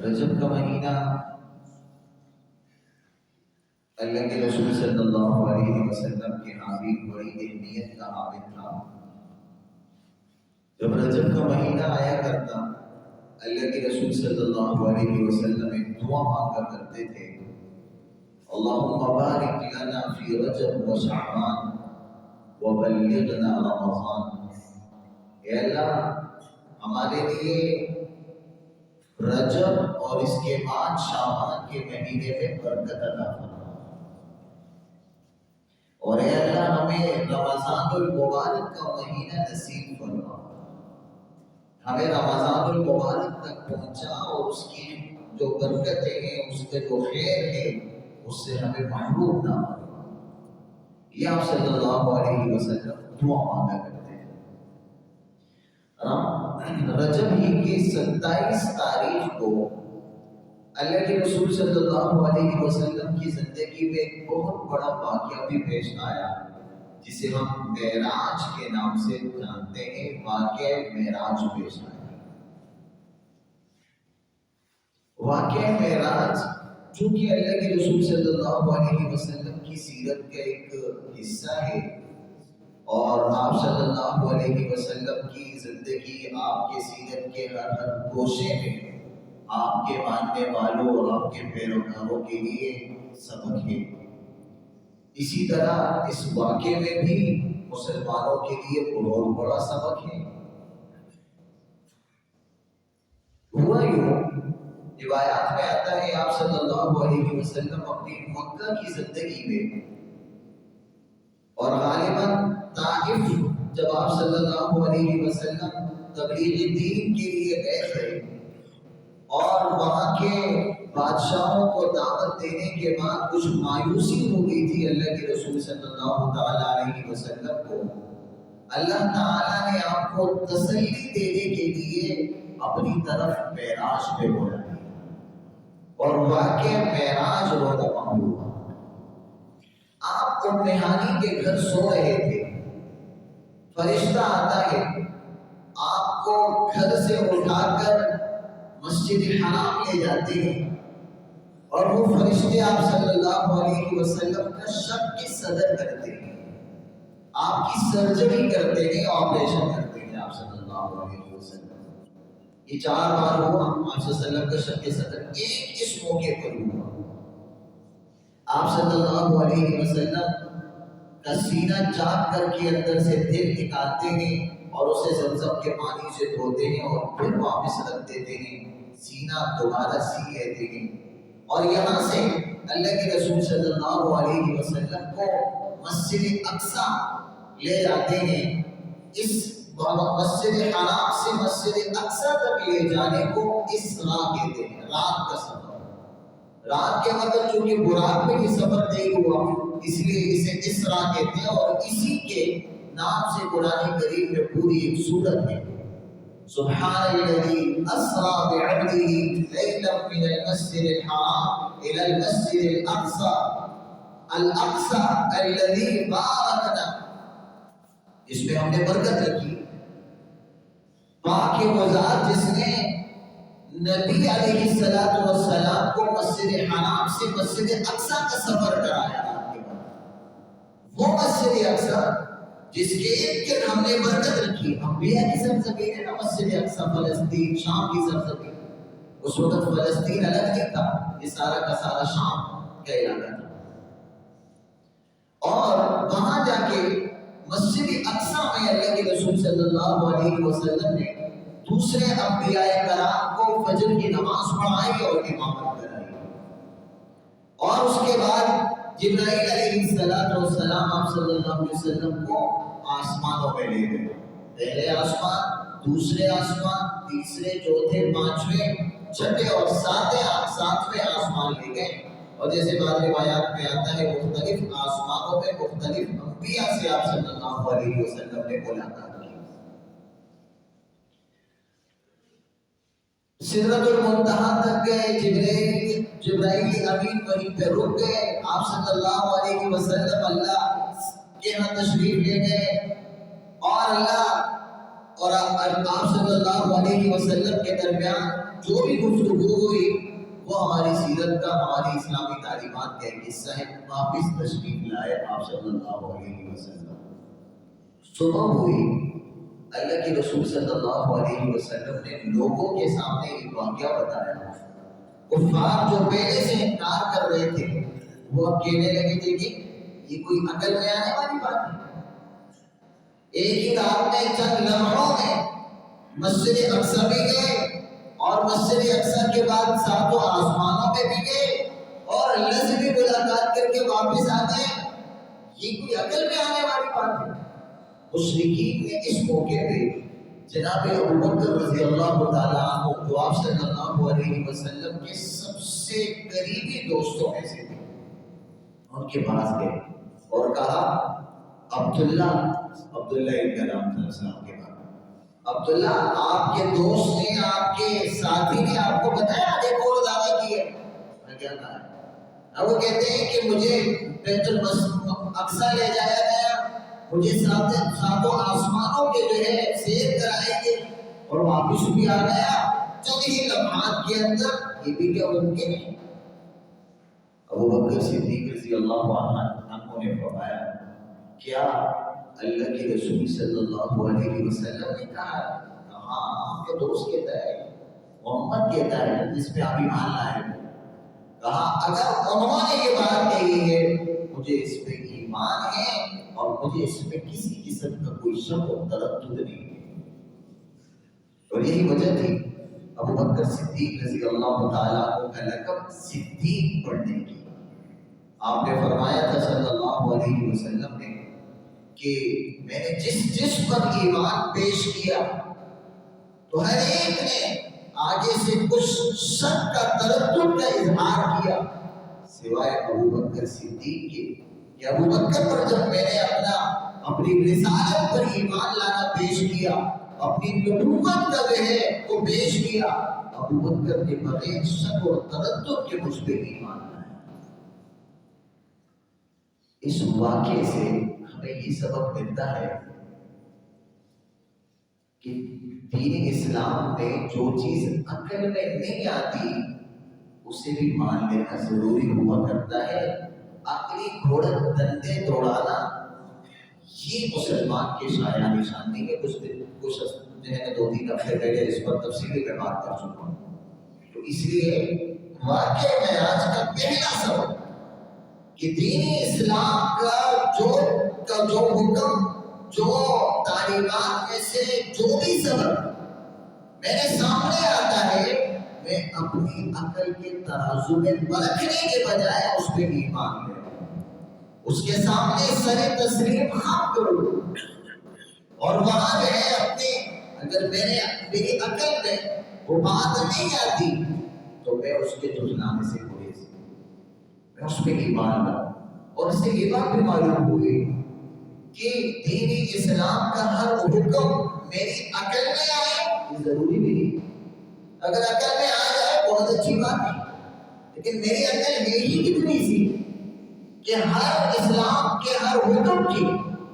رجب کا مہینہ اللہ کے رسول صلی اللہ علیہ وسلم کے ہاں بھی بڑی اہمیت کا حامل تھا۔ جب رجب کا مہینہ آیا کرتا، اللہ کے رسول صلی اللہ علیہ وسلم ایک دعا مانگا کرتے تھے، اللہم بارک لنا فی رجب و شعبان وبلغنا رمضان۔ اے اللہ ہمارے لیے رجب اور اس کے بعد شعبان کے مہینے میں برکت عطا فرما، اور اے اللہ ہمیں رمضان المبارک کا مہینہ نصیب فرما، ہمیں رمضان المبارک تک پہنچا اور اس کی جو برکتیں ہیں، اس کے جو خیر ہے، اس سے ہمیں محروم نہ فرما۔ یہ آپ صلی اللہ علیہ وسلم دعا مانگا کرتے ہیں۔ رجب ہی کی 27 تاریخ کو اللہ کے رسول صلی اللہ علیہ وسلم کی زندگی میں ایک بہت بڑا واقعہ بھی پیش آیا، جسے ہم معراج کے نام سے جانتے ہیں۔ واقعہ معراج پیش آیا۔ واقعہ معراج چونکہ اللہ کے رسول صلی اللہ علیہ وسلم کی سیرت کا ایک حصہ ہے، اور آپ صلی اللہ علیہ وسلم کی زندگی، آپ کے سیرت کے ہر گوشے میں آپ کے ماننے والوں اور آپ کے پیروکاروں کے لیے سبق ہے۔ اسی طرح اس واقعے میں بھی مسلمانوں کے لیے بہت بڑا سبق ہے۔ ہوا یوں، روایات میں آتا ہے آپ صلی اللہ علیہ وسلم اپنی مکہ کی زندگی میں، اور غالباً طائف جب آپ صلی اللہ علیہ وسلم تبلیغ دین کے لیے گئے تھے، اور وہاں کے بادشاہوں کو دعوت دینے کے بعد کچھ مایوسی ہو گئی تھی اللہ کے رسول صلی اللہ تعالیٰ علیہ وسلم کو، اللہ تعالیٰ نے آپ کو تسلی دینے کے لیے اپنی طرف معراج پہ بلایا، اور واقعہ معراج رونما ہوا۔ آپ ام ہانی کے گھر سو رہے تھے، فرشتہ آتا ہے، آپ کو گھر سے اٹھا کر مسجد حرام لے جاتے ہیں، اور وہ فرشتے آپ صلی اللہ علیہ وسلم کا شق کی صدر کرتے ہیں، آپ کی سرجری کرتے ہیں، آپریشن کرتے ہیں آپ صلی اللہ علیہ وسلم۔ یہ 4 بار ہوا آپ صلی اللہ علیہ وسلم کا شق صدر، ایک اس موقع پر ہوا۔ آپ صلی اللہ علیہ وسلم کا سینہ چاک کر کے اندر سے دل نکالتے ہیں، اور اسے زمزم کے پانی سے دھوتے ہیں، اور پھر واپس رکھ دیتے ہیں، سینہ دوبارہ سی لیتے ہیں، اور یہاں سے اللہ کے رسول صلی اللہ علیہ وسلم کو مسجد اقصیٰ لے جاتے ہیں۔ اس مسجد حرام سے مسجد اقصیٰ تک لے جانے کو اسراء کہتے ہیں، رات کا سفر۔ رات کے وقت چونکہ براق میں یہ سفر نہیں ہوا، اس لیے اسے اسراء کہتے ہیں، اور اسی کے نام سے قرآن کریم میں پوری ایک سورت ہے۔ سبحان الذی اسریٰ بعبدہ لیلا من المسجد الحرام الی المسجد الاقصیٰ الاقصیٰ الذی بارکنا، اس میں ہم نے برکت رکھی۔ پاک وہ ذات جس نے نبی علیہ السلام کو مسجد حرام سے مسجد اقصیٰ کا سفر کرایا، وہ مسجد اقصیٰ جس کے ایک دن ہم نے برکت رکھی۔ انبیاء کی سرزمین ہے نا مسجد اقصیٰ، فلسطین، شام کی سرزمین۔ اس وقت فلسطین الگ نہیں تھا، یہ سارا کا سارا شام کا علاقہ تھا، اور وہاں جا کے مسجد اقصیٰ میں اللہ کے رسول صلی اللہ علیہ وسلم نے دوسرے انبیاء کرام کو فجر کی نماز پڑھائی اور امامت کرائی، اور اس کے بعد جبرائیل علیہ السلام آپ صلی اللہ علیہ وسلم کو آسمانوں میں لے گئے، پہلے آسمان، دوسرے آسمان، تیسرے، چوتھے، پانچویں، چھٹے اور ساتویں آسمان لے گئے، اور جیسے بعض روایات میں آتا ہے مختلف آسمانوں میں مختلف انبیاء سے آپ صلی اللہ علیہ وسلم نے ملاقات کی۔ سدرۃ المنتہا تک گئے، جبرائیل امین وہیں پہ رک گئے، آپ صلی اللہ علیہ وسلم اللہ کے ہاں تشریف لے گئے، اور اللہ اور آپ صلی اللہ علیہ وسلم کے درمیان جو بھی گفتگو ہوئی وہ ہماری سیرت کا، ہماری اسلامی تعلیمات کا ایک حصہ ہے۔ واپس تشریف لائے آپ صلی اللہ علیہ وسلم۔ صبح ہوئی، اللہ کے رسول صلی اللہ علیہ وسلم نے لوگوں کے سامنے ایک واقعہ بتایا۔ کفار جو پہلے سے انکار کر رہے تھے وہ اب کہنے لگے تھے کہ یہ کوئی عقل میں آنے والی بات ہے۔ ایک ہی رات میں چند لمحوں میں مسجد اقصی بھی گئے، اور مسجد اقصی کے بعد ساتوں آسمانوں پہ بھی گئے، اور اللہ سے بھی ملاقات کر کے واپس آ گئے۔ یہ کوئی عقل میں آنے والی بات ہے؟ مشرکین نے اس موقع پہ جناب ابوبکر رضی اللہ تعالیٰ عنہ جو آپ صلی اللہ علیہ وسلم کے سب سے قریبی دوستوں میں سے تھے، ان کے پاس گئے اور کہا عبداللہ ابن نام تھا صاحب کے بعد، عبداللہ آپ کے دوست نے، آپ کے ساتھی نے آپ کو بتایا ایک اور دعویٰ کی ہے؟ میں کیا کہا؟ اب وہ کہتے ہیں کہ مجھے بیت اقصی لے جایا گیا، مجھے ساتوں آسمانوں کے جو ہے سیر کرائے گے اور واپس بھی آ گیا چند ہی لمحات کے اندر۔ یہ بھی کیا ممکن ہے؟ ابوبکر صدیق رضی اللہ عنہ نے فرمایا کیا اللہ کے رسول صلی اللہ علیہ وسلم نے کہا؟ ہاں، آپ کے دوست کہتا ہے، محمد کہتا ہے جس پہ آپ ایمان لائے۔ کہا اگر انہوں نے یہ بات کہی ہے مجھے اس پہ ایمان ہے اور مجھے اس میں کسی قسم کا کوئی شک و تردد نہیں ہے۔ اور یہی وجہ تھی ابوبکر صدیق رضی اللہ تعالیٰ عنہ کا لقب صدیق پڑھنے کی۔ آپ نے فرمایا تھا صلی اللہ علیہ وسلم نے کہ میں نے جس پر ایمان پیش کیا تو ہر ایک نے آگے سے کچھ شک کا تردد کا اظہار کیا سوائے ابوبکر صدیق کے، کہ ابوبکر پر جب میں نے اپنی رسالت پر ایمان لانا پیش کیا، اپنی نبوت کا جو ہے وہ پیش کیا، ابوبکر کے بغیر شک اور تردد کے مجھ پہ ایمان لایا۔ اس واقعے سے ہمیں یہ سبق ملتا ہے کہ دین اسلام میں جو چیز عقل میں نہیں آتی اسے بھی مان لینا ضروری ہوا کرتا ہے۔ عقلی گھوڑا دندے دوڑانا یہ مسلمان کے شایع نشان نہیں ہے۔ کچھ جو ہے 2-3 ہفتے پہلے اس پر تفصیلی میں بات کر چکا ہوں۔ تو اس لیے واقع معراج کا پہلا سبق کہ دین اسلام کا جو حکم، جو تعلیمات میں سے جو بھی سبق میرے سامنے آتا ہے، میں اپنی عقل کے ترازو میں پرکھنے کے بجائے اس پہ ایمان لے اس کے سامنے سر تسلیم خم کروں، اور وہاں جو ہے اگر میری عقل میں وہ بات نہیں آتی تو میں اس کے جھٹلانے سے گریز، میں اس پہ ایمان لاؤں۔ اور اس سے یہ بات بھی معلوم ہوئی کہ دین اسلام کا ہر حکم میری عقل میں آئے یہ ضروری بھی نہیں۔ اگر عقل میں آ جائے بہت اچھی بات ہے، لیکن میری عقل یہی کتنی سی کہ ہر اسلام کے ہر حکم کی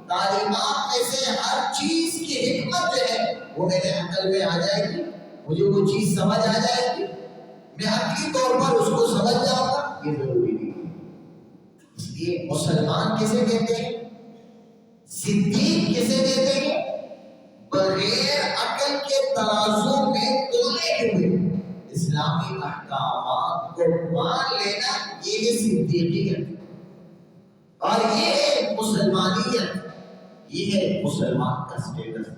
تعلیمات میں سے ہر چیز کی حکمت جو ہے وہ میرے عقل میں آ جائے گی، مجھے وہ چیز سمجھ آ جائے گی، میں عقلی طور پر اس کو سمجھ جاؤں گا، یہ ضروری نہیں۔ اس لیے مسلمان کسے کہتے ہیں؟ صدیق کسے کہتے ہیں؟ بغیر عقل کے ترازو میں تولے ہوئے اسلامی احکامات کو مان لینا، یہ ہے صدیقیت، اور یہ ہے مسلمانیت، یہ ہے مسلمان کا سٹیٹس،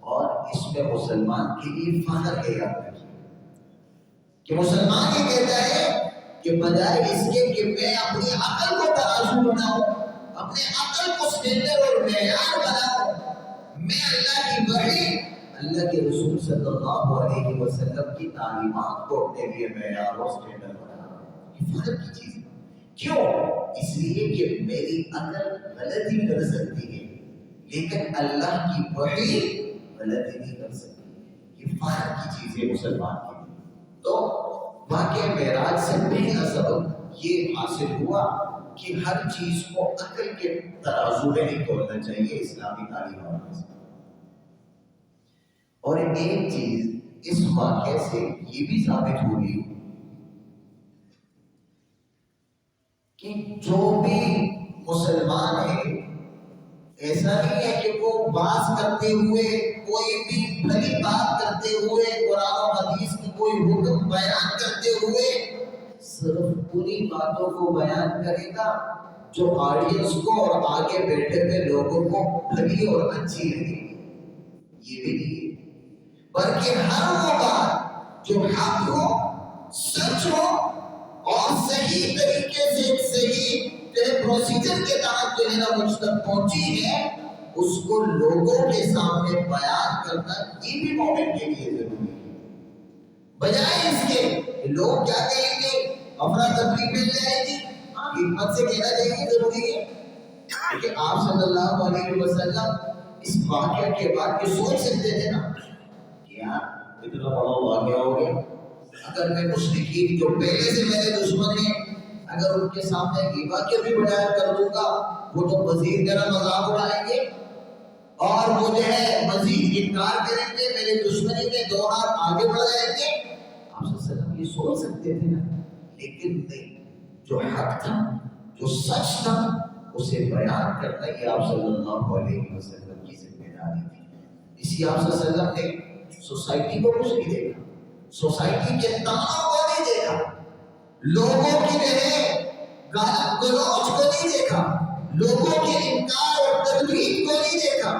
اور اس میں مسلمان کے لیے فخر ہے یاد رکھیے کہ مسلمان یہ کہتا ہے کہ بجائے اس کے کہ میں اپنی عقل کو ترازو بناؤں، اپنے عقل کو سٹینڈرڈ اور معیار بناؤں، میں اللہ کی وحی، اللہ کے رسول صلی اللہ علیہ وسلم کی تعلیمات کو اپنے لیے معیار اور سٹینڈرڈ بناؤں۔ یہ فخر کی چیز ہے۔ کیوں؟ اس لیے کہ میری عقل غلطی کر سکتی ہے لیکن اللہ کی وحی غلطی نہیں کر سکتی۔ یہ فخر کی چیز ہے مسلمان کے لیے۔ تو واقعہ معراج سے پہلا سبق یہ حاصل ہوا کہ ہر چیز کو عقل کے ترازو میں نہیں تولنا چاہیے اسلامی تعلیمات میں سے۔ اور ایک چیز اس واقعے سے یہ بھی ثابت ہوئی کہ جو بھی مسلمان ہے ایسا نہیں ہے کہ وہ باز کرتے ہوئے کوئی بھی بھلی بات کرتے ہوئے قرآن و حدیث کی کوئی حکم بیان کرتے ہوئے صرف انہی باتوں کو بیان کرے گا جو آڈینس کو اور آگے بیٹھے ہوئے لوگوں کو بھلی اور اچھی لگے گی. یہ بھی نہیں ہے، بلکہ ہر وہ بات جو حق ہو، سچ ہو اور صحیح طریقے سے صحیح پروسیجر کے تحت جو ہے نا مجھ تک پہنچی ہے، اس کو لوگوں کے سامنے بیان کرنا یہ بھی مومن کے لیے ضروری ہے. بجائے اس کے کہ لوگ کیا کہیں گے، افراتفری مل جائے گی، حکمت سے کہنا چاہیے ضروری ہے. لیکن آپ صلی اللہ علیہ وسلم اس واقعہ کے بعد یہ سوچ سکتے تھے نا کہ یار اتنا بڑا واقعہ ہو گیا، اگر میں مشرکین جو پہلے سے میرے دشمن ہیں اگر ان کے سامنے یہ واقعہ بھی بیان کر دوں گا وہ تو مزید میرا مذاق اڑائیں گے اور مجھے مزید انکار کریں گے، میرے دشمنی میں دو ہاتھ آگے بڑھ جائیں گے. آپ صلی اللہ علیہ وسلم یہ سوچ سکتے تھے نا، لیکن نہیں، جو حق تھا جو سچ تھا اسے بیان کرنا یہ آپ صلی اللہ علیہ وسلم کی ذمہ داری تھی. اسی آپ صلی اللہ علیہ وسلم نے سوسائٹی کو کچھ نہیں دیکھا، سوسائٹی کے تناؤ کو نہیں دیکھا، لوگوں کی گالی گلوچ کو نہیں دیکھا، لوگوں کے انکار اور تردید کو نہیں دیکھا.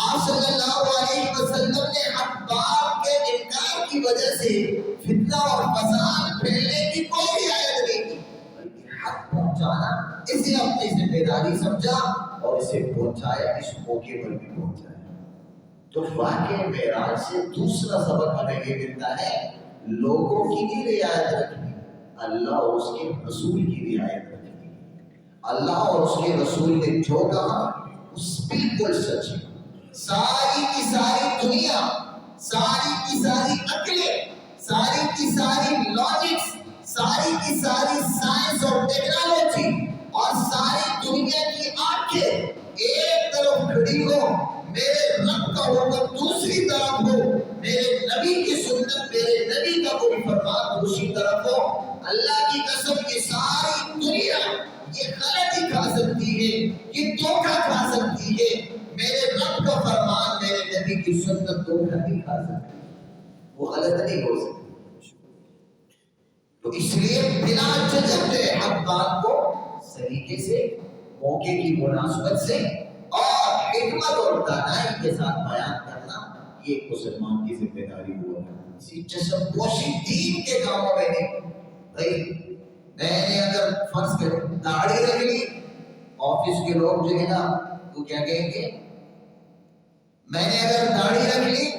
آپ صلی اللہ علیہ وسلم نے حق بات کے انکار کی وجہ سے فتنہ اور فساد پھیلنے کی کوئی رعایت نہیں کی، بلکہ حق پہنچانا اسے اپنی ذمہ داری سمجھا اور اسے پہنچایا، اس موقع پر بھی پہنچایا. تو واقعہ معراج سے دوسرا سبق ہمیں یہ ملتا ہے، لوگوں کی نہیں رعایت رکھنی، اللہ اور اس کے رسول کی رعایت رکھنی. اللہ اور اس کے رسول نے جو کہا اس بالکل سچ ہے. ساری کی ساری دنیا، ساری کی ساری عقلیں، ساری کی ساری لاجکس، ساری کی ساری سائنس اور ٹیکنالوجی اور ساری دنیا کی آنکھیں ایک طرف کھڑی ہو، میرے رب کا حکم دوسری طرف ہو، میرے نبی کی سنت، میرے نبی کا کوئی فرمان دوسری طرف ہو. اللہ کی قسم یہ ساری دنیا یہ غلطی کھا سکتی ہے، یہ دھوکہ کھا سکتی ہے، میرے رب کا فرمان، میرے نبی کی سنت دھوکہ نہیں کھا سکتی، وہ غلط نہیں ہو سکتی. تو اس لیے بلا جھجک جو ہے حق بات کو سلیقے سے، موقع کی مناسبت سے اور حکمت اور دانائی کے ساتھ بیان کرنا یہ مسلمان کی ذمہ داری ہوا ہے. اسی چشم پوشی دین کے کاموں میں نہیں. بھائی میں نے اگر فرض کریں داڑھی رکھ لی، آفس کے لوگ جو ہے نا وہ کیا کہیں گے، میں نے اگر داڑھی رکھ لی،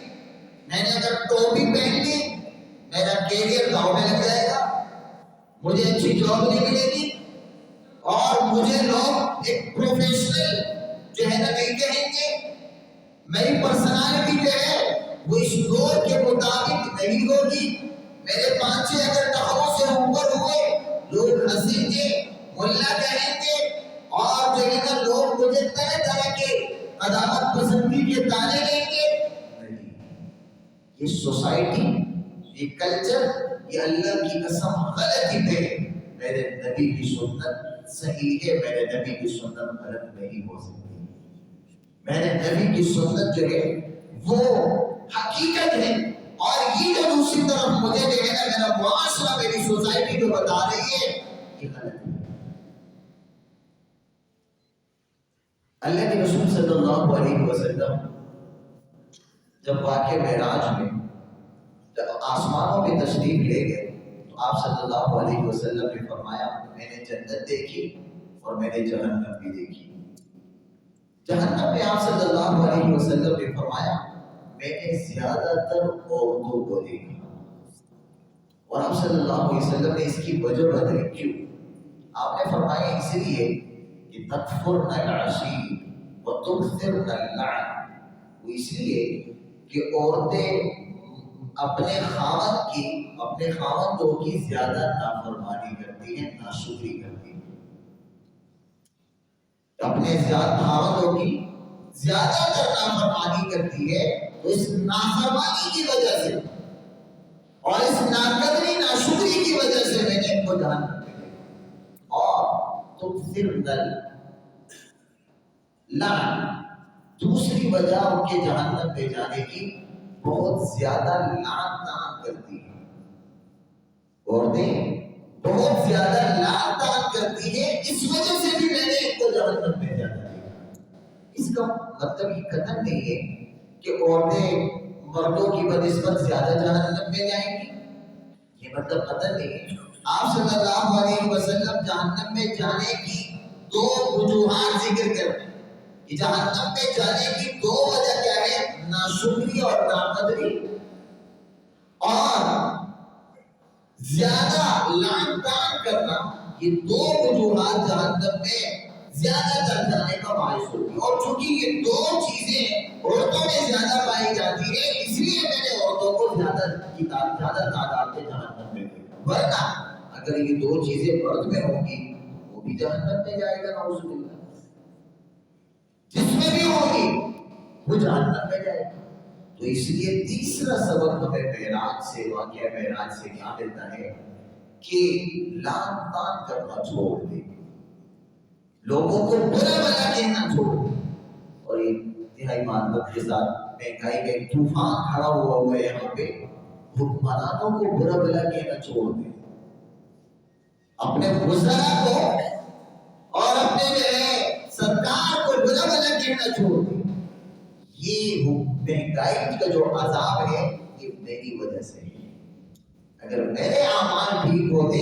میں نے اگر ٹوپی پہن لی، میرا کیریئر داؤ میں لگ جائے گا، مجھے اچھی جاب نہیں ملے گی اور مجھے لوگ ایک پروفیشنل جو ہے نا نہیں کہیں گے، میری پرسنالٹی جو ہے وہ اس دور کے مطابق نہیں ہوگی. میرے پانچے اگر ٹہروں سے اوپر ہوئے لوگ ہنسیں گے، ملا کہیں گے اور جو ہے نا لوگ مجھے طرح طرح کے عداوت پسندی کے تانے دیں گے. یہ سوسائٹی، یہ کلچر، یہ اللہ کی قسم غلطی پہ ہے. میرے نبی کی سنت صحیح ہے، میرے نبی کی سنت غلط نہیں ہو سکتی. میرے نبی کی سنت جو ہے وہ حقیقت ہے، اور یہ جو دوسری طرف مجھے جو ہے نا میرا معاشرہ، میری سوسائٹی جو بتا رہی ہے یہ غلط ہے. اللہ کے رسول صلی اللہ علیہ وسلم جب واقع معراج میں جب آسمانوں میں تشریف لے گئے تو آپ صلی اللہ علیہ وسلم نے فرمایا میں نے جنت دیکھی اور میں نے جہنم بھی دیکھی. جہنم میں آپ صلی اللہ علیہ وسلم نے فرمایا میں نے زیادہ تر عورتوں کو دیکھا. اور آپ صلی اللہ علیہ وسلم نے اس کی وجہ بتائی. کیوں؟ آپ نے فرمایا اس لیے کہ تکفرن العشیر وتکثرن اللعن. وہ اس لیے کہ عورتیں اپنے خاوندوں کی زیادہ نافرمانی کرتی ہیں، ناشکری کرتی ہیں. اپنے خاوندوں کی زیادہ تر نافرمانی کرتی ہے تو اس نافرمانی کی وجہ سے اور اس ناقدری ناشکری کی وجہ سے میں نے ان کو جہنم میں بھیجا۔ اور تکثر لعن، دوسری وجہ ان کے جہنم میں جانے کی بہت زیادہ لعن طعن کرتی ہے۔ عورتیں بہت زیادہ لعن طعن کرتی ہے، اس وجہ سے بھی میں نے ان کو جہنم میں جانا دیا۔ اس کا مطلب یہ قطعاً نہیں ہے کہ عورتیں مردوں کی بنسبت زیادہ جہنم میں جائیں گی، یہ مطلب قطعاً نہیں ہے۔ آپ صلی اللہ علیہ وسلم جہنم میں جانے کی دو وجوہات ذکر کر رہے ہیں کہ جہنم میں جانے کی دو وجہ کیا ہے؟ ناشکری اور ناقدری، اور زیادہ لعن طعن کرنا، یہ دو وجوہات جہنم میں زیادہ تر جانے کا باعث ہوگی۔ اور چونکہ یہ دو چیزیں عورتوں میں زیادہ پائی جاتی ہے، اس لیے میں نے عورتوں کو زیادہ تعداد میں جہنم میں بھیجا، ورنہ اگر یہ دو چیزیں مرد میں ہوں گی وہ بھی جہنم میں جائے گا، نعوذ باللہ۔ جس میں بھی ہوگی وہ جہنم میں جائے گا۔ تو اس لیے تیسرا سبق ہمیں معراج سے، واقعہ معراج سے کیا ملتا ہے کہ لعن طعن کرنا چھوڑ دے، لوگوں کو برا بھلا کہنا چھوڑ دے۔ اور یہ انتہائی معذرت کے ساتھ مہنگائی کا ایک طوفان کھڑا ہوا ہے یہاں پہ، حکمرانوں کو برا بھلا کہنا چھوڑ دے، اپنے وزراء کو اور اپنے جو ہے سرکار کو برا بھلا کہنا چھوڑ دے۔ یہ مہنگائی کا جو عذاب ہے یہ میری وجہ سے ہے۔ اگر میرے اعمال ٹھیک ہوتے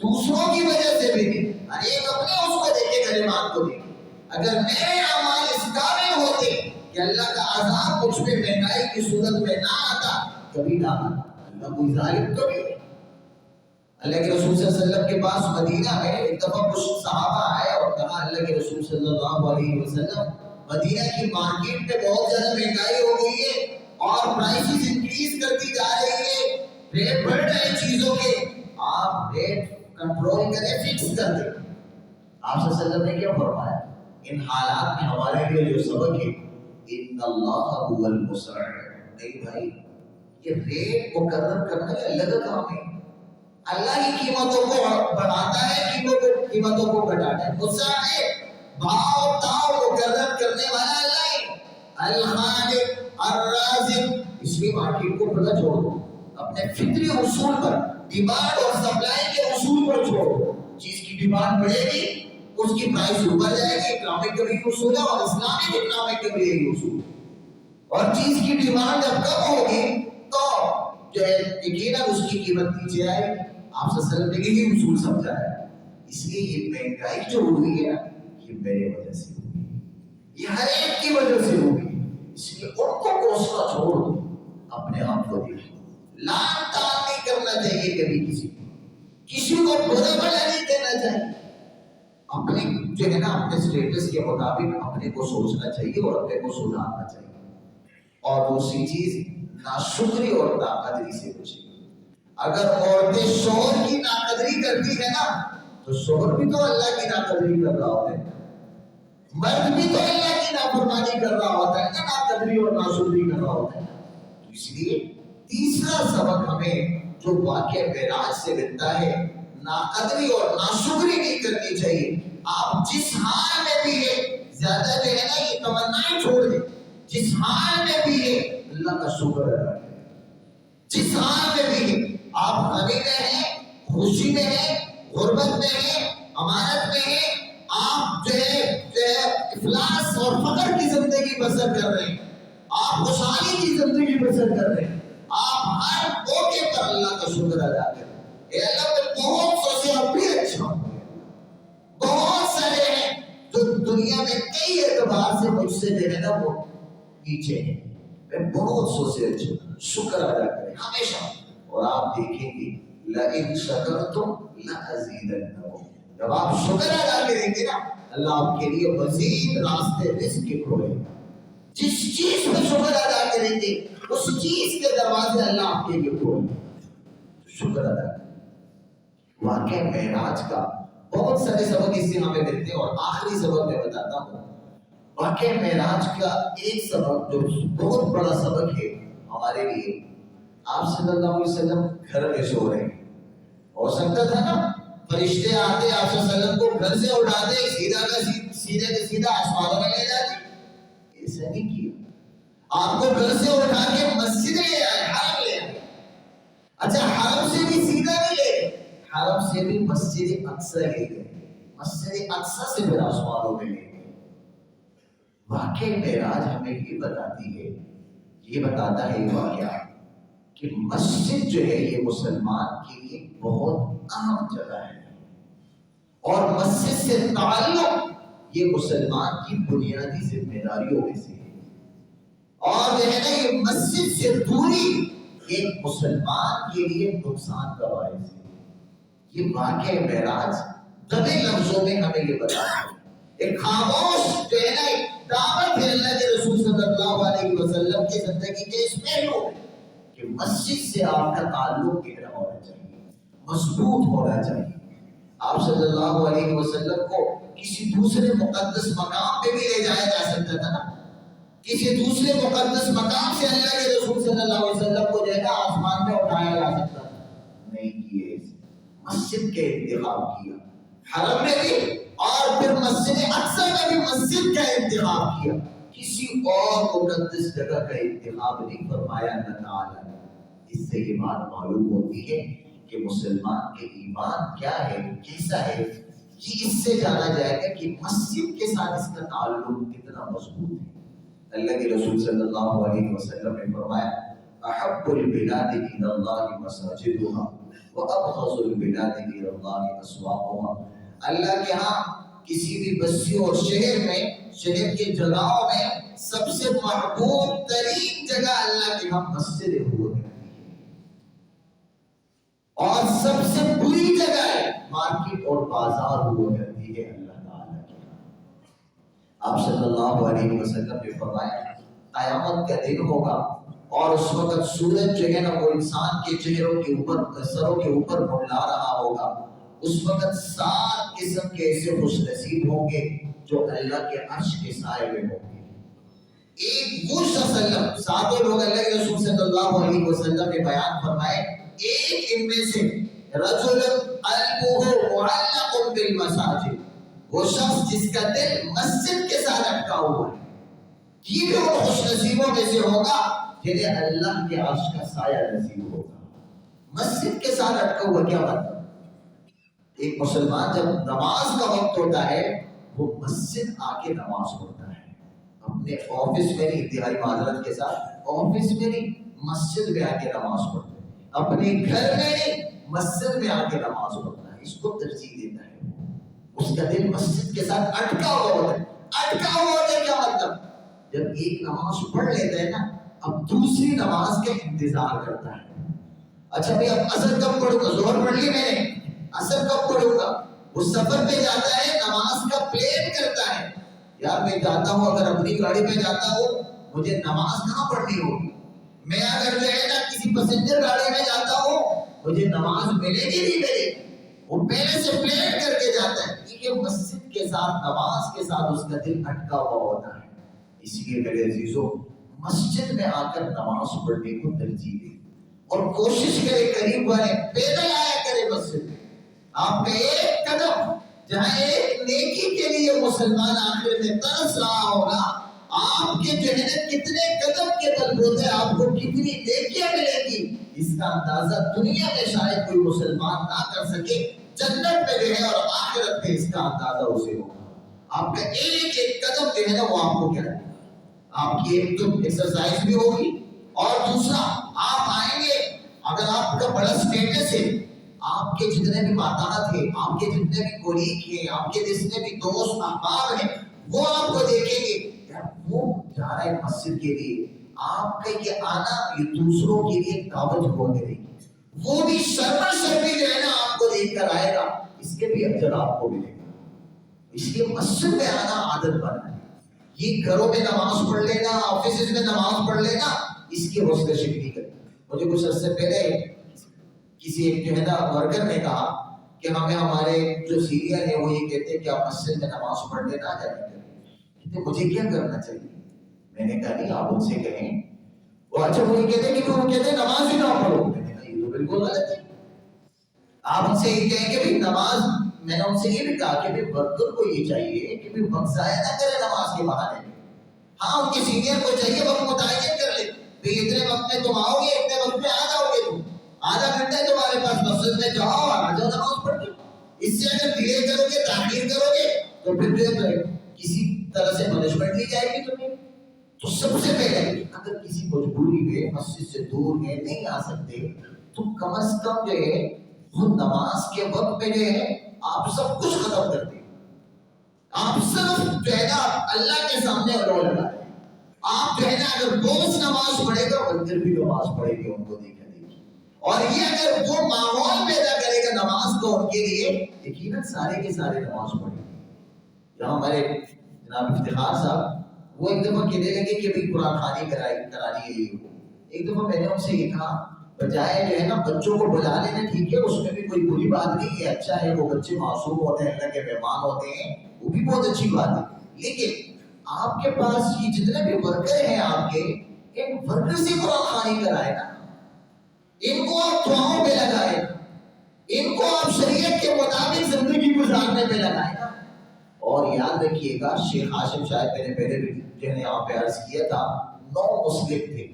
دوسروں کی وجہ سے بھی نہیں، ہر ایک اپنے اس کو دیکھے غریبان کو دیکھے، اگر میرے اعمال اس قابل ہوتے کہ اللہ کا عذاب مجھ پہ مہنگائی کی صورت میں نہ آتا، کبھی نہ آتا۔ اللہ کوئی ظالم تو نہیں ہے۔ اللہ کے رسول صلی اللہ علیہ وسلم کے پاس مدینہ میں ایک دفعہ کچھ صحابہ آئے اور کہا اللہ کے رسول صلی اللہ علیہ وسلم، مدینہ کی مارکیٹ میں بہت زیادہ مہنگائی ہو گئی ہے اور پرائسز انکریز کرتی جا رہی ہے، ریٹ بڑھ رہے ہیں چیزوں کے، آپ ریٹ کنٹرول کریں، فکس کر دیں۔ آپ صلی اللہ علیہ وسلم نے کیا فرمایا؟ ان حالات میں ہمارے لیے جو سبق ہے، ان اللہ هو المسرع، نہیں بھائی یہ ریٹ مقرر کرنا اللہ کا کام ہے۔ اللہ ہی قیمتوں کو بڑھاتا ہے، قیمتوں کو گھٹاتا ہے۔ مسرع ہے، بھاؤ تاؤ مقرر کرنے والا اللہ ہے، الخالق الرازق۔ اس لیے مارکیٹ کو کھلا چھوڑ دو، اپنے فطری اصول پر، ڈیمانڈ اور سپلائی کے اصول پر چھوڑو۔ چیز کی ڈیمانڈ بڑھے گی اس کی پرائس اوپر جائے گی، اکنامک کا بھی اصول ہے اور اسلامک اکنامک کا بھی یہی اصول ہے۔ اور چیز کی ڈیمانڈ جب کم ہوگی تو جو ہے یقیناً اس کی قیمت نیچے آئے گی۔ آپ صلی اللہ علیہ وسلم نے یہی اصول سمجھا ہے۔ اس لیے یہ مہنگائی جو ہوئی ہے یہ میرے وجہ سے ہوئی، یہ ہر ایک کی وجہ سے ہوئی، اس لیے ان کو کوسنا چھوڑ دو، اپنے آپ کو دیکھو۔ لعن طعن نہیں کرنا چاہیے کبھی کسی کو برا بھلا نہیں کہنا چاہیے۔ اپنے جو ہے نا اپنے سٹیٹس کے مطابق اپنے کو سوچنا چاہیے اور اپنے کو سدھارنا چاہیے۔ اور دوسری چیز ناشکری اور ناقدری سے بچے۔ اگر عورتیں شوہر کی ناقدری کرتی ہے نا تو شوہر بھی تو اللہ کی ناقدری کر رہا ہوتا ہے، مرد بھی تو اللہ کی نافرمانی کر رہا ہوتا ہے نا، ناقدری اور ناشکری کر رہا ہوتا ہے۔ تو اس لیے تیسرا سبق ہمیں جو واقعہ معراج سے ملتا ہے، ناقدری اور ناشکری نہیں کرنی چاہیے۔ آپ جس حال میں بھی ہے، زیادہ جو ہے نا یہ تمنائیں چھوڑ دیں، جس حال میں بھی ہے اللہ کا شکر ادا کریں۔ جس حال میں بھی ہے، آپ غمی میں ہیں، خوشی میں ہیں، غربت میں ہیں، امانت میں ہیں، آپ جو ہے افلاس اور فقر کی زندگی بسر کر رہے ہیں، آپ خوشحالی کی زندگی بسر کر رہے ہیں، آپ ہر موقع پر اللہ کا شکر ادا کریں۔ اے اللہ میں بہت سوچے اب بھی اچھا ہوں، بہت سارے ہیں جو دنیا میں کئی اعتبار سے مجھ سے جو ہے نا وہ نیچے ہیں، میں بہت سوچے اچھا شکر ادا کریں ہمیشہ۔ اور آپ دیکھیں گے لَإِن شَكَرْتُمْ لَأَزِيدَنَّكُمْ، جب آپ شکر ادا کریں گے نا اللہ آپ کے لیے مزید راستے رزق کے کھولے گا۔ جس چیز پہ شکر ادا کریں گے اس چیز کے دروازے اللہ آپ کے لیے کھولے گا۔ شکر ادا کریں۔ واقعہ معراج کا بہت سارے سبق اس سے ہمیں ملتے ہیں، اور آخری سبق میں بتاتا ہوں۔ واقعی معراج کا ایک سبق جو بہت بڑا سبق ہے ہمارے لیے، آپ صلی اللہ علیہ وسلم گھر میں سو رہے ہیں، ہو سکتا تھا نا فرشتے آتے آپ صلی اللہ علیہ وسلم کو گھر سے اٹھاتے سیدھا کا سیدھے کے سیدھا آسمانوں میں لے جاتے، ایسا نہیں کیا، آپ کو گھر سے اٹھا کے مسجد لے آئے، حرم لے آئے۔ اچھا حرم سے بھی سیدھا نہیں لے، حرم سے بھی مسجد اقصی لے گئے، مسجد اقصی سے پھر آسمانوں میں لے گئے۔ واقعی معراج ہمیں یہ بتاتی ہے، یہ بتاتا ہے یہ واقعہ کہ مسجد جو ہے یہ مسلمان کے لیے بہت اہم جگہ ہے، اور مسجد سے تعلق یہ مسلمان کی بنیادی ذمہ داریوں میں سے ہے، اور جو ہے نا یہ مسجد سے دوری ایک مسلمان کے لیے نقصان کا باعث ہے۔ یہ واقعہ معراج دبے لفظوں میں ہمیں یہ بتاتا ہے، ایک خاموش جو ہے نا ایک دعوت ہے اللہ کے رسول صلی اللہ علیہ وسلم کی زندگی کے اس پہلو میں کہ مسجد سے آپ کا تعلق گہرا ہونا چاہیے، مضبوط ہونا چاہیے۔ آپ صلی اللہ علیہ وسلم کو کسی دوسرے مقدس مقام پہ بھی لے جایا جا سکتا تھا نا، کسی دوسرے مقدس مقام سے اللہ کے رسول صلی اللہ علیہ وسلم کو جو ہے نا آسمان پہ اٹھایا جا سکتا تھا، نہیں کیے، مسجد کے انتخاب کیا، حرم میں بھی اور پھر مسجد اقصی میں بھی مسجد کا انتخاب کیا، کسی اور مقدس جگہ کا انتخاب نہیں فرمایا اللہ تعالیٰ نے۔ اس سے یہ بات معلوم ہوتی ہے کہ مسلمان کے ایمان کیا ہے، کیسا ہے، یہ اس سے جانا جائے گا کہ مسجد کے ساتھ اس کا تعلق کتنا مضبوط ہے۔ اللہ کے رسول صلی اللہ علیہ وسلم نے فرمایا احب البلاد الی اللہ مساجدها وابغض البلاد الی اللہ اسواقها۔ اللہ کے ہاں کسی بھی بستی اور شہر میں، شہر کے جگہوں میں سب سے محبوب ترین جگہ اللہ کے ہاں مسجد ہوا کرتی ہے، اور سب سے بری جگہ ہے مارکیٹ اور بازار ہوا کرتی ہے اللہ تعالیٰ کے ہاں۔ آپ صلی اللہ علیہ وسلم نے فرمایا قیامت کا دن ہوگا اور اس وقت سورج جو ہے نا وہ انسان کے چہروں کے اوپر، سروں کے اوپر منڈلا رہا ہوگا، اس وقت 7 قسم کے ایسے خوش نصیب ہوں گے جو اللہ کے عرش کے سائے میں ہوں گے۔ ایک وہ شخص، ساتوں لوگ اللہ کے رسول صلی اللہ علیہ وسلم نے بیان فرمائے، ایک ان میں سے رجل قلبہ معلق بالمساجد، وہ شخص جس کا دل مسجد کے ساتھ اٹکا ہوا ہے، یہ بھی وہ خوش نصیبوں میں سے ہوگا جنہیں اللہ کے عرش کا سایہ نصیب ہوگا۔ مسجد کے ساتھ اٹکا ہوا کیا مطلب؟ ایک مسلمان جب نماز کا وقت ہوتا ہے وہ مسجد آ کے نماز پڑھتا ہے، اپنے آفس میں نہیں، انتہائی معذرت کے ساتھ، آفس میں نہیں، مسجد میں آ کے نماز پڑھتا ہے، اپنے گھر میں نہیں، مسجد میں آ کے نماز پڑھتا ہے، اس کو ترجیح دیتا ہے، اس کا دل مسجد کے ساتھ اٹکا ہوا ہوتا ہے۔ اٹکا ہوا ہوتا ہے کیا مطلب؟ جب ایک نماز پڑھ لیتا ہے نا، اب دوسری نماز کا انتظار کرتا ہے، اچھا بھئی اب عصر کب پڑھوں گا، ظہر پڑھ لی میں نے، عصر کب پڑھوں گا، وہ سفر پہ جاتا ہے، نماز کا پلان کرتا ہے، یار میں جاتا ہوں، اگر اپنی گاڑی پہ جاتا ہوں مجھے نماز کہاں پڑھنی ہوگی، میں اگر جو ہے نا کسی پیسنجر گاڑی میں جاتا ہوں مجھے نماز ملے گی نہیں ملے گی، وہ پہلے سے پلان کر کے جاتا ہے، کیونکہ مسجد کے ساتھ، نماز کے ساتھ اس کا دل اٹکا ہوا ہوتا ہے۔ اس لیے میرے عزیزوں، مسجد میں آ کر نماز پڑھنے کو ترجیح دیں، اور کوشش کرے قریب والے پیدل آیا کرے مسجد میں، آپ کا ایک قدم جہاں ایک نیکی کے لیے مسلمان آخر میں ترس رہا ہوگا، آپ کے جو ہے نا کتنے قدم کے بلبوتے آپ کو کتنی نیکیاں ملے گی، اس کا اندازہ دنیا میں شاید کوئی مسلمان نہ کر سکے، جنت میں جو ہے اور آخرت میں اس کا اندازہ اسے ہوگا۔ آپ کا ایک ایک قدم جو ہے نا وہ آپ کو کیا ہے، آپ کی ایک تو ایکسرسائز بھی ہوگی، اور دوسرا آپ آئیں گے، اگر آپ کا بڑا سٹیٹس ہے، آپ کے جتنے بھی ماتحت ہیں، آپ کے جتنے بھی کولیگ ہیں، آپ کے جتنے بھی دوست احباب ہیں، وہ آپ کو دیکھیں گے، وہ جا رہا ہے مسجد کے لیے، آپ کا یہ آنا یہ دوسروں کے لیے دعوت ہوا کرے گی، وہ بھی شرما شرمی جو ہے نا آپ کو دیکھ کر آئے گا، اس کے بھی اجر آپ کو ملے گا۔ اس لیے مسجد میں آنا عادت بنا ہے، یہ گھروں میں نماز پڑھ لینا، آفیسز میں نماز پڑھ لینا، اس کی حوصلہ شکنی کریں۔ مجھے کچھ عرصے پہلے کسی ایک جو ہے نا ورکر نے کہا کہ ہمیں ہمارے جو سینئر ہیں وہ یہ کہتے ہیں کہ آپ مسجد میں نماز پڑھنے نہ جایا کریں، کہتے مجھے کیا کرنا چاہیے؟ میں نے کہا نہیں، آپ ان سے کہیں. وہ اچھا وہ یہ کہتے ہیں کہ وہ کہتے ہیں نماز ہی نہ پڑھو. میں نے کہا یہ تو بالکل غلط ہے. آپ ان سے یہ کہیں کہ نماز، میں نے ان سے یہ بھی کہا کہ ورکر کو یہ چاہیے کہ وقت ضائع نہ کرے نماز کے بہانے. ہاں ان کے سینئر کو چاہیے وقت متعین کر لے، اتنے وقت میں تم آؤ گے، اتنے وقت میں آ جاؤ گے. تم آدھا گھنٹہ ہے تمہارے پاس، مسجد میں جاؤ اور آ جاؤ نماز پڑھ کے. اس سے اگر ڈیلے کرو گے، تاخیر کرو گے تو پھر جو ہے کسی طرح سے پنشمنٹ لی جائے گی تمہیں. تو سب سے پہلے اگر کسی مجبوری میں مسجد سے دور ہے، نہیں آ سکتے، تو کم از کم جو ہے وہ نماز کے وقت میں جو ہے آپ سب کچھ ختم کر دیں. آپ صرف جو ہے نا اللہ کے سامنے رو لگائیں. آپ جو ہے نا اگر روز نماز پڑھے گا، ورکر بھی نماز پڑھے گی، ان کو دیکھا دیکھی. اور یہ اگر وہ ماحول پیدا کرے گا نماز کو ان کے لیے، یقیناً سارے کے سارے نماز پڑھیں گے. یہاں ہمارے جناب افتخار صاحب وہ ایک دفعہ کہنے لگے کہ بھائی قرآن خوانی کرانی ہے. ایک دفعہ میں نے ان سے یہ کہا بجائے جو ہے نا بچوں کو بلا لینا، ٹھیک ہے اس میں بھی کوئی بری بات نہیں ہے، اچھا ہے، وہ بچے معصوم ہوتے ہیں، اللہ کے مہمان ہوتے ہیں، وہ بھی بہت اچھی بات ہے. لیکن آپ کے پاس یہ جتنے بھی ورکر ہیں آپ کے، ان ورکر سے قرآن خوانی کرائے نا، ان کو آپ دعاؤں پہ لگائے، ان کو آپ شریعت کے مطابق زندگی گزارنے پہ لگائے نا. اور یاد رکھیے گا شیخ ہاشم شاید میں نے پہلے بھی جو ہے یہاں پہ عرض کیا تھا، 9 مسلم تھے.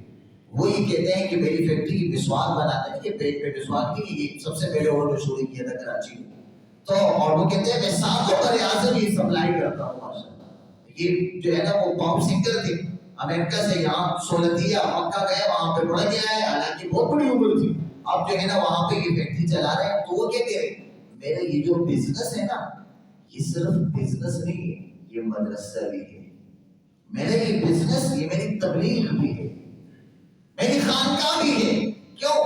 وہ یہ کہتے ہیں کہ میری فیکٹری مسواک بناتے ہیں، کہ پیٹ پہ مسواک کی یہ سب سے پہلے انہوں نے شروع کیا تھا کراچی میں. تو اور وہ کہتے ہیں میں 7 بر-اعظم یہ سپلائی کرتا ہوں ماشاءاللہ. یہ جو ہے نا وہ پاپ سنگر تھے، امریکہ سے یہاں سولتیا مکہ گئے، وہاں پہ پڑھ گیا ہے، حالانکہ بہت بڑی عمر تھی. اب جو ہے نا وہاں پہ یہ فیکٹری چلا رہے ہیں. تو وہ کیا کہہ رہے ہیں میرا یہ جو بزنس ہے نا، یہ صرف بزنس نہیں ہے، یہ مدرسہ بھی ہے. میرا یہ بزنس، یہ میری تبلیغ بھی ہے، میری خانقاہ بھی ہے. کیوں؟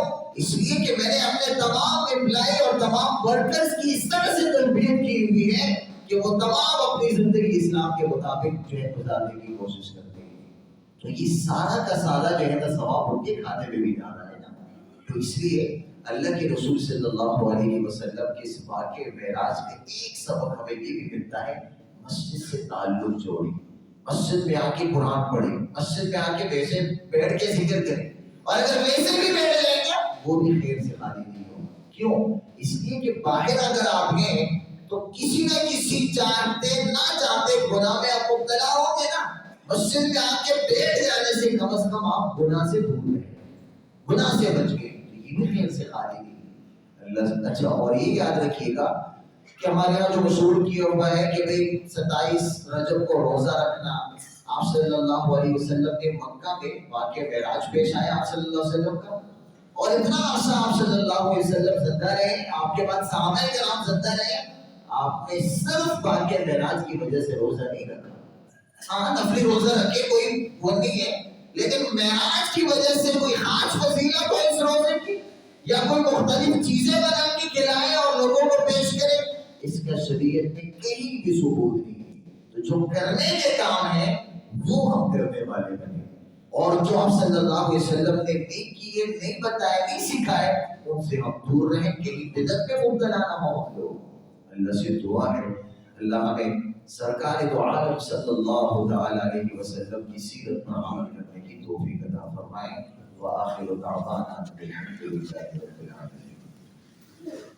اس لیے کہ میں نے اپنے تمام امپلائی اور تمام ورکرز کی اس طرح سے تربیت کی ہوئی ہے کہ وہ تمام اپنی زندگی اسلام کے مطابق جو ہے گزارنے کی کوشش کرتے ہیں. تو یہ سارا کا سارا جو ہے نا ثواب ان کے کھاتے میں بھی جا رہا ہے نا. تو اس لیے اللہ کے رسول صلی اللہ علیہ وسلم کے اس واقعے معراج میں ایک سبق ہمیں یہ بھی ملتا ہے، مسجد سے تعلق جوڑیں، مسجد میں آ کے قرآن پڑھیں، مسجد میں آ کے ویسے بیٹھ کے ذکر کریں. اور اگر ویسے بھی بیٹھ جائیں گے وہ بھی خیر سے خالی نہیں ہوگا. کیوں؟ اس لیے کہ باہر اگر آپ گئے تو کسی نہ کسی چاہتے نہ چاہتے گناہ میں آپ مبتلا ہوں گے نا. مسجد میں آ کے بیٹھ جانے سے کم از کم آپ گناہ سے دور رہے، گناہ سے بچ گئے، یہ بھی خیر سے خالی نہیں. اللہ اچھا. اور یہ یاد رکھیے گا کہ ہمارے یہاں جو مشہور کیا ہوا ہے کہ بھئی 27 رجب کو روزہ رکھنا. آپ صلی اللہ علیہ وسلم کے مکہ میں واقعہ معراج پیش آیا آپ صلی اللہ علیہ وسلم کا، اور اتنا عرصہ آپ صلی اللہ علیہ وسلم زندہ رہے، آپ کے بعد صحابہ کرام زندہ رہے، آپ نے صرف واقعہ معراج کی وجہ سے روزہ نہیں رکھا. ہاں نفلی روزہ رکھے، کوئی وہ نہیں ہے، لیکن معراج کی وجہ سے کوئی خاص فضیلت ہو اس روزے کی، یا کوئی مختلف چیزیں بنا کے کھلائے اور لوگوں کو پیش کرے، اس کا شریعت میں کہیں بھی ثبوت نہیں ہے. تو جو کرنے کے کام ہیں وہ ہم کرنے والے بنے، اور جو آپ صلی اللہ علیہ وسلم نے نہیں کیے، نہیں بتائے، نہیں سکھائے، ان سے ہم دور رہیں، کہیں بدعت میں مبتلا نہ ہو ہم لوگ. اللہ سے دعا ہے اللہ ہمیں سرکار دو عالم صلی اللہ تعالی علیہ وسلم کی سیرت پر عمل کرنے کی توفیق عطا فرمائے. وآخر دعوانا الحمد للہ رب العالمین.